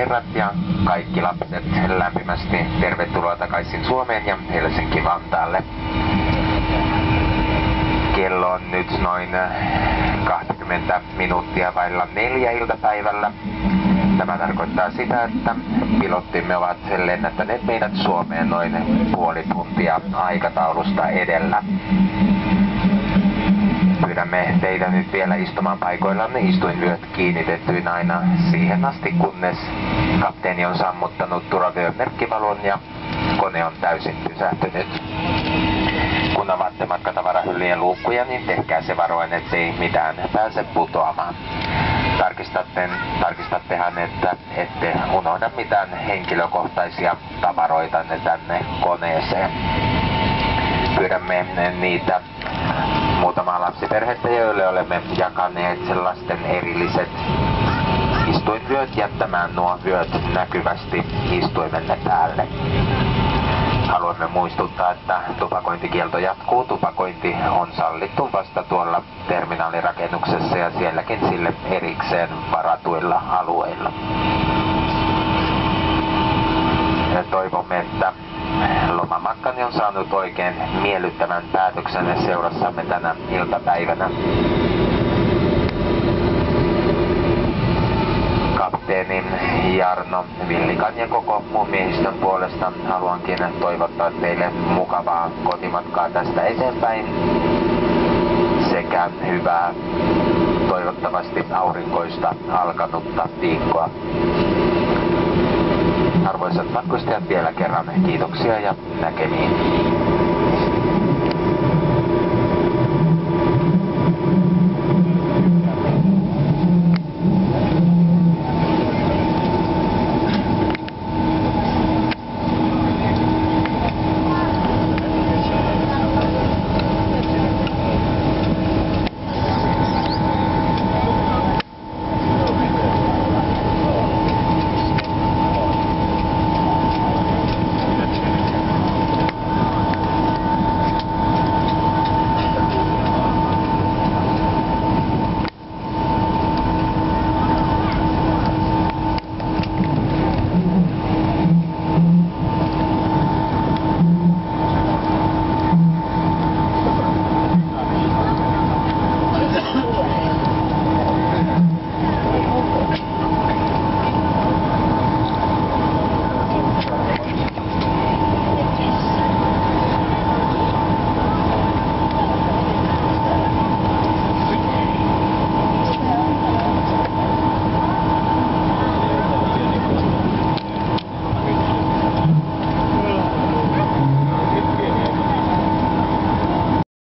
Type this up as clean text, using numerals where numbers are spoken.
herrat ja kaikki lapset lämpimästi tervetuloa takaisin Suomeen ja Helsinki-Vantaalle. Kello on nyt noin 20 minuuttia vailla 4 iltapäivällä. Tämä tarkoittaa sitä, että pilottimme ovat lennättäneet meidät Suomeen noin puoli tuntia aikataulusta edellä. Pyydämme teitä nyt vielä istumaan paikoillanne istuinvyöt kiinnitettyin aina siihen asti, kunnes kapteeni on sammuttanut turvavyömerkkivalon ja kone on täysin pysähtynyt. Kun avaatte matkatavarahyllyjen luukkuja, niin tehkää se varoen, ettei mitään pääse putoamaan. Tarkistattehan, että ette unohda mitään henkilökohtaisia tavaroitanne tänne koneeseen. Pyydämme niitä muutamaa lapsiperhettä, joille olemme jakaneet lasten erilliset istuinvyöt jättämään nuo vyöt näkyvästi istuimenne päälle. Haluamme muistuttaa, että tupakointikielto jatkuu. Tupakointi on sallittu vasta tuolla terminaalirakennuksessa ja sielläkin sille erikseen varatuilla alueilla. Ja toivomme, että lomamatkani on saanut oikein miellyttävän päätöksen seurassamme tänä iltapäivänä. Kapteeni Jarno Villikan ja koko muun miehistön puolesta haluankin toivottaa teille mukavaa kotimatkaa tästä eteenpäin sekä hyvää, toivottavasti aurinkoista alkanutta viikkoa. Arvoisat matkustajat, vielä kerran kiitoksia ja näkemiin.